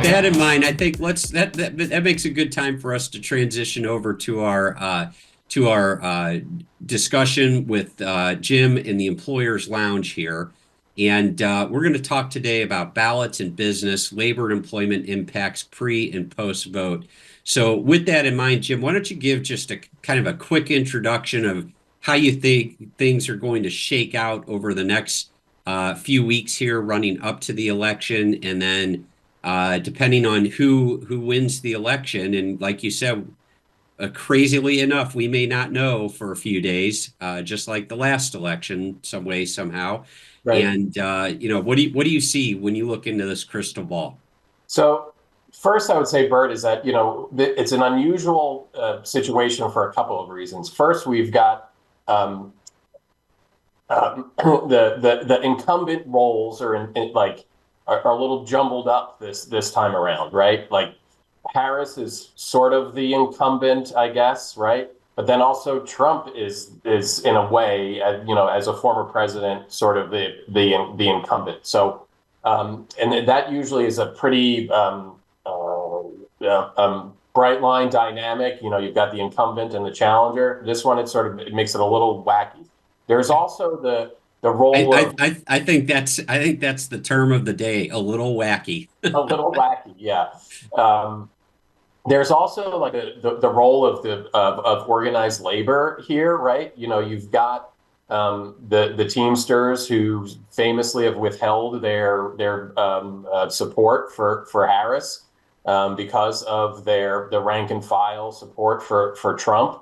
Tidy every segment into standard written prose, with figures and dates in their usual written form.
that in mind, I think that makes a good time for us to transition over to our discussion with Jim in the Employers Lounge here. And we're going to talk today about ballots in business, labor and employment impacts pre and post vote. So, with that in mind, Jim, why don't you give just a kind of a quick introduction of how you think things are going to shake out over the next few weeks here running up to the election, and then depending on who wins the election, and like you said, crazily enough, we may not know for a few days, just like the last election, some way, somehow. Right. And what do you see when you look into this crystal ball? So first, I would say, Bert, is that it's an unusual situation for a couple of reasons. First, we've got the incumbent roles are a little jumbled up this time around, right? Like Harris is sort of the incumbent, I guess, right? But then also Trump is in a way, as a former president, sort of the incumbent. So, and that usually is a pretty bright line dynamic. You've got the incumbent and the challenger. This one, it makes it a little wacky. There's also the role I, of I I think that's the term of the day, a little wacky. a little wacky, yeah. Um, There's also like the role of of organized labor here, right? You've got the Teamsters who famously have withheld their support for Harris because of the rank and file support for Trump.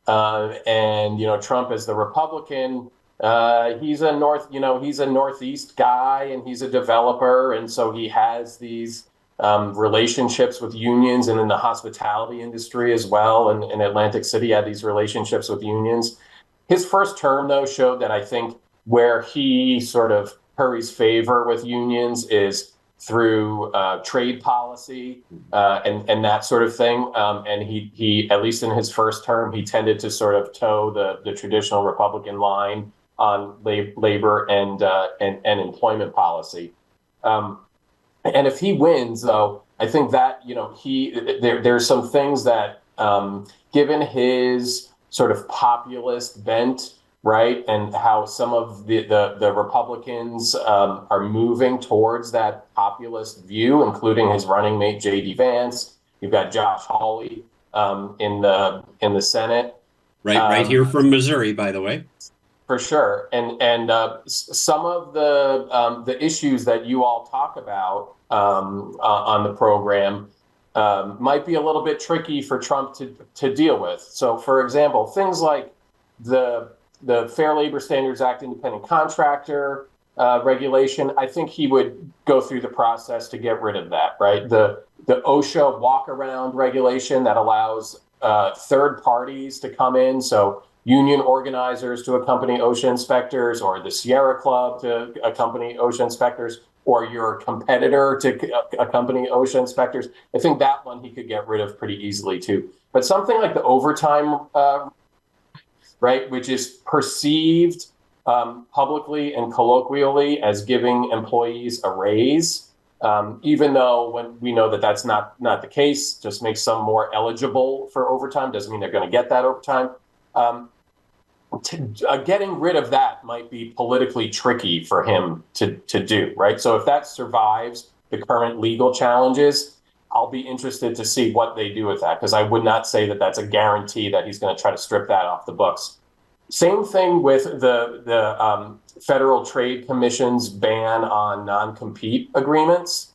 And Trump is the Republican. He's a Northeast guy, and he's a developer, and so he has these relationships with unions, and in the hospitality industry as well. And in Atlantic City, had these relationships with unions. His first term, though, showed that I think where he sort of curries favor with unions is through trade policy and that sort of thing. And he, at least in his first term, he tended to sort of toe the traditional Republican line on labor and employment policy. And if he wins, though, I think that there's some things that, given his sort of populist bent, right, and how some of the Republicans are moving towards that populist view, including his running mate J.D. Vance. You've got Josh Hawley in the Senate, Right here from Missouri, by the way. for sure. And some of the issues that you all talk about on the program might be a little bit tricky for Trump to deal with. So, for example, things like the Fair Labor Standards Act independent contractor regulation, I think he would go through the process to get rid of that, right? The OSHA walk-around regulation that allows third parties to come in, so union organizers to accompany OSHA inspectors, or the Sierra Club to accompany OSHA inspectors, or your competitor to accompany OSHA inspectors. I think that one he could get rid of pretty easily too. But something like the overtime, right, which is perceived publicly and colloquially as giving employees a raise, even though when we know that that's not the case, just makes some more eligible for overtime, doesn't mean they're going to get that overtime. Getting rid of that might be politically tricky for him to do, right? So if that survives the current legal challenges, I'll be interested to see what they do with that, because I would not say that that's a guarantee that he's going to try to strip that off the books. Same thing with the Federal Trade Commission's ban on non-compete agreements.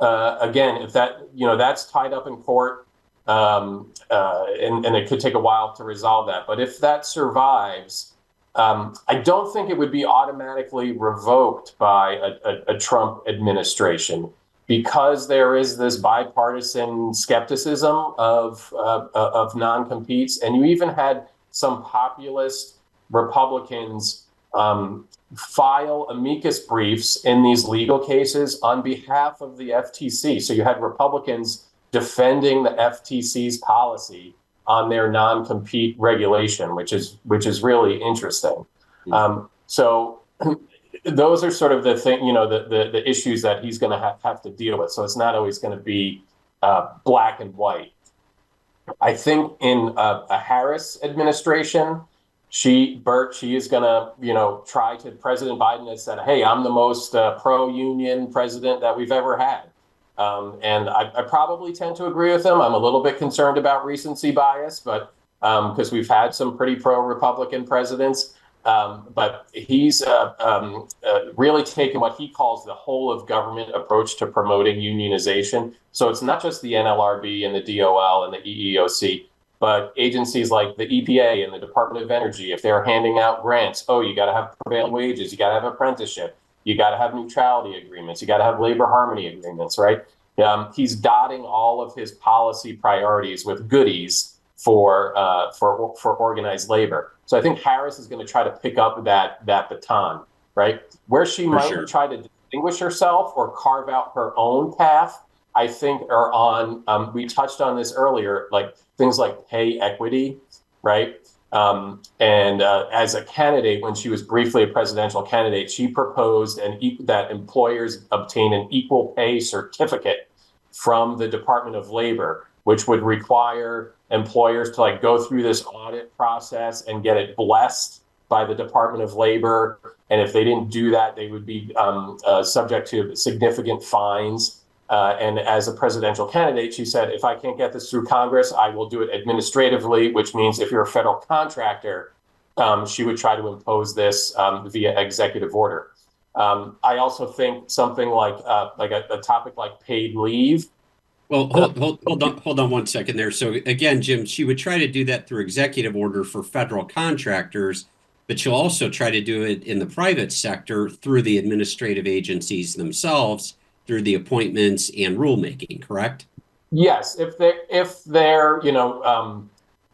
Again, if that's tied up in court, and it could take a while to resolve that. But if that survives, I don't think it would be automatically revoked by a Trump administration, because there is this bipartisan skepticism of non-competes. And you even had some populist Republicans file amicus briefs in these legal cases on behalf of the FTC. So you had Republicans defending the FTC's policy on their non-compete regulation, which is really interesting. So those are sort of the thing, the issues that he's going to have to deal with. So it's not always going to be black and white. I think in a Harris administration, she is going to, try to, President Biden has said, hey, I'm the most pro-union president that we've ever had. And I probably tend to agree with him. I'm a little bit concerned about recency bias, but because we've had some pretty pro-Republican presidents. But he's really taken what he calls the whole of government approach to promoting unionization. So it's not just the NLRB and the DOL and the EEOC, but agencies like the EPA and the Department of Energy. If they're handing out grants, you got to have prevailing wages, you got to have apprenticeship, you got to have neutrality agreements, you got to have labor harmony agreements, right? He's dotting all of his policy priorities with goodies for organized labor. So I think Harris is going to try to pick up that baton, right? Where she might try to distinguish herself or carve out her own path, I think are on, we touched on this earlier, like things like pay equity, right? And as a candidate, when she was briefly a presidential candidate, she proposed that employers obtain an equal pay certificate from the Department of Labor, which would require employers to go through this audit process and get it blessed by the Department of Labor. And if they didn't do that, they would be subject to significant fines. And as a presidential candidate, she said, if I can't get this through Congress, I will do it administratively, which means if you're a federal contractor, she would try to impose this via executive order. I also think something like a topic like paid leave. Well, hold on one second there. So again, Jim, she would try to do that through executive order for federal contractors, but she'll also try to do it in the private sector through the administrative agencies themselves, through the appointments and rulemaking, correct? Yes, if they're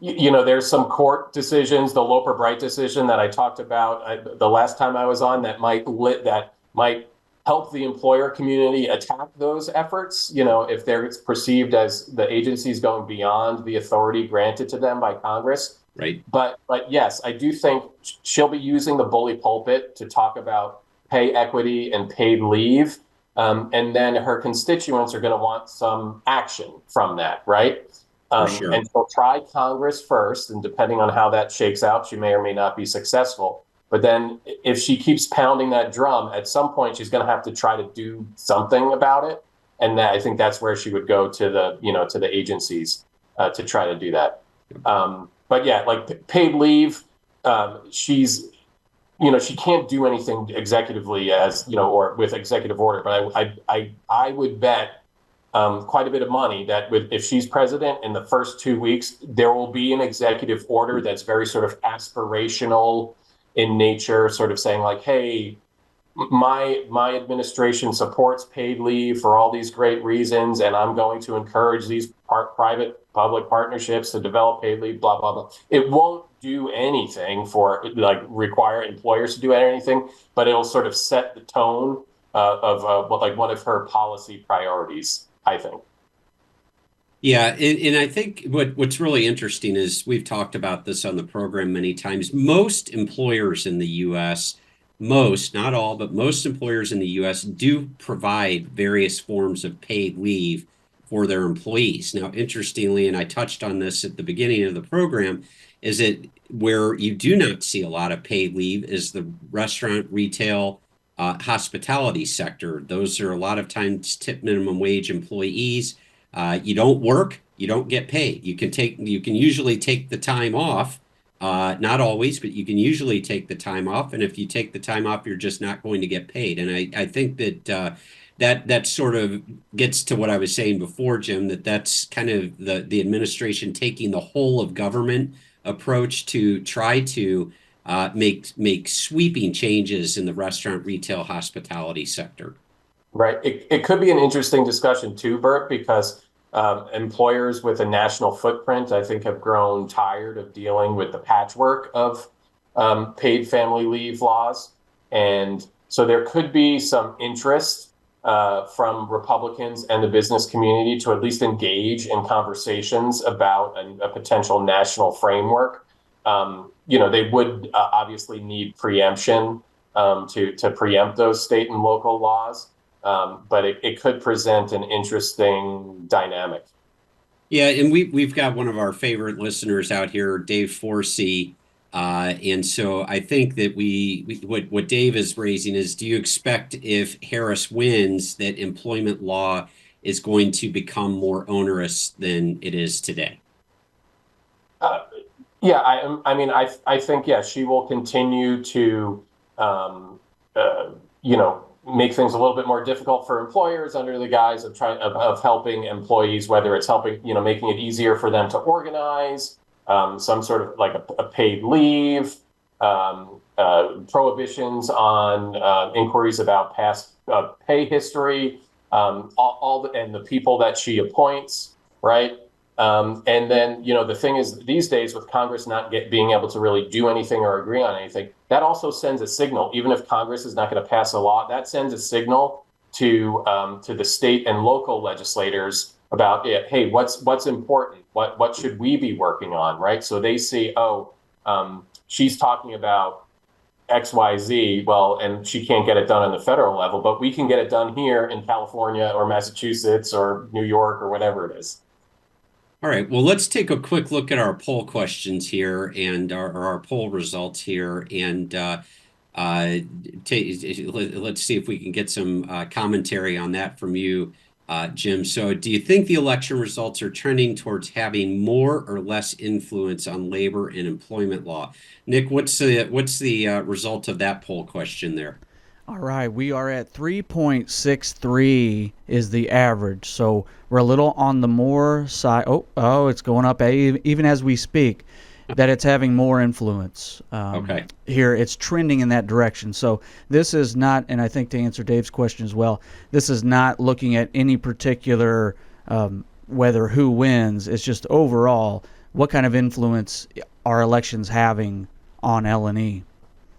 there's some court decisions, the Loper-Bright decision that I talked about the last time I was on, that might help the employer community attack those efforts, if they're perceived as the agencies going beyond the authority granted to them by Congress. Right. But yes, I do think she'll be using the bully pulpit to talk about pay equity and paid leave. And then her constituents are going to want some action from that, right? Sure. And she'll try Congress first, and depending on how that shakes out, she may or may not be successful. But then if she keeps pounding that drum, at some point she's going to have to try to do something about it. And I think that's where she would go to the agencies to try to do that. But yeah, like paid leave, she can't do anything executively or with executive order. But I would bet quite a bit of money that if she's president in the first 2 weeks, there will be an executive order that's very sort of aspirational in nature, sort of saying like, hey, my administration supports paid leave for all these great reasons, and I'm going to encourage these private-public partnerships to develop paid leave, blah, blah, blah. It won't do anything for require employers to do anything, but it'll sort of set the tone of one of her policy priorities, I think. Yeah, and I think what's really interesting is we've talked about this on the program many times. Most employers in the U.S., not all, but most employers in the U.S. do provide various forms of paid leave for their employees. Now, interestingly, and I touched on this at the beginning of the program, is that where you do not see a lot of paid leave is the restaurant, retail, hospitality sector. Those are a lot of times tip minimum wage employees. You don't work, you don't get paid. You can usually take the time off, not always, but you can usually take the time off. And if you take the time off, you're just not going to get paid. And I think that that sort of gets to what I was saying before, Jim, that's kind of the administration taking the whole of government approach to try to make sweeping changes in the restaurant, retail, hospitality sector. Right. It could be an interesting discussion too, Bert, because employers with a national footprint, I think, have grown tired of dealing with the patchwork of paid family leave laws. And so there could be some interest from Republicans and the business community to at least engage in conversations about a potential national framework. They would obviously need preemption to preempt those state and local laws. But it could present an interesting dynamic. Yeah, and we've got one of our favorite listeners out here, Dave Forsey. And so I think that what Dave is raising is, do you expect if Harris wins that employment law is going to become more onerous than it is today? Yeah, I mean, I think, yeah, she will continue to, make things a little bit more difficult for employers under the guise of helping employees, whether it's helping, making it easier for them to organize, some sort of like a paid leave, prohibitions on inquiries about past pay history, and the people that she appoints, right? And then, the thing is, these days with Congress not being able to really do anything or agree on anything, that also sends a signal. Even if Congress is not going to pass a law, that sends a signal to the state and local legislators about hey, what's important? What should we be working on, right? So they see, she's talking about XYZ, well, and she can't get it done on the federal level, but we can get it done here in California or Massachusetts or New York or whatever it is. All right, well, let's take a quick look at our poll questions here and our poll results here, and let's see if we can get some commentary on that from you, Jim. So do you think the election results are trending towards having more or less influence on labor and employment law? Nick, what's the result of that poll question there? All right, we are at 3.63 is the average, so we're a little on the more side. Oh, it's going up even as we speak, that it's having more influence. Okay. Here, it's trending in that direction. So this is not, and I think to answer Dave's question as well, this is not looking at any particular whether who wins. It's just overall, what kind of influence are elections having on L&E?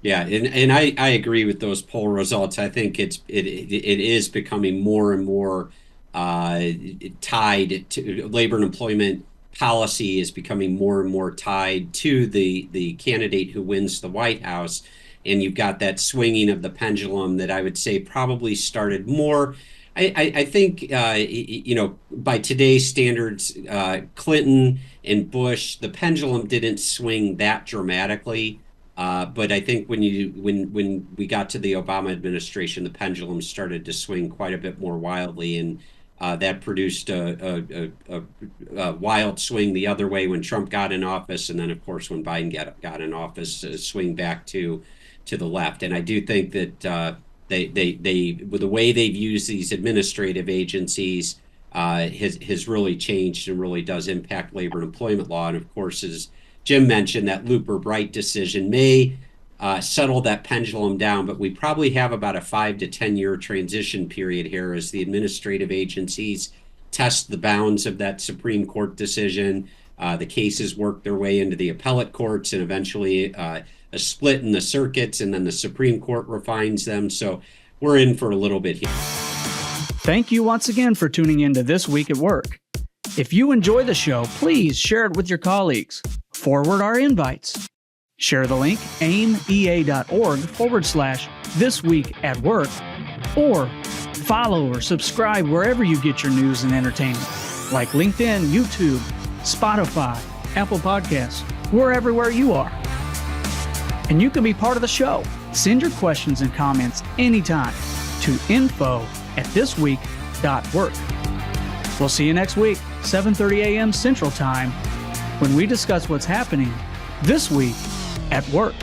Yeah, and I agree with those poll results. I think it is becoming more and more tied to labor and employment policy is becoming more and more tied to the candidate who wins the White House. And you've got that swinging of the pendulum that I would say probably started more. I think, by today's standards, Clinton and Bush, the pendulum didn't swing that dramatically. But I think when we got to the Obama administration, the pendulum started to swing quite a bit more wildly, and that produced a wild swing the other way when Trump got in office, and then of course when Biden got in office, swing back to the left. And I do think that they with the way they've used these administrative agencies has really changed and really does impact labor and employment law. And of course, as Jim mentioned, that Luper-Bright decision may settle that pendulum down, but we probably have about a 5 to 10 year transition period here as the administrative agencies test the bounds of that Supreme Court decision. The cases work their way into the appellate courts and eventually a split in the circuits, and then the Supreme Court refines them. So we're in for a little bit here. Thank you once again for tuning in to This Week at Work. If you enjoy the show, please share it with your colleagues. Forward our invites. Share the link aimea.org/thisweekatwork, or follow or subscribe wherever you get your news and entertainment, like LinkedIn, YouTube, Spotify, Apple Podcasts. We're everywhere you are. And you can be part of the show. Send your questions and comments anytime to info@thisweek.work. We'll see you next week, 7:30 a.m. Central Time, when we discuss what's happening this week at work.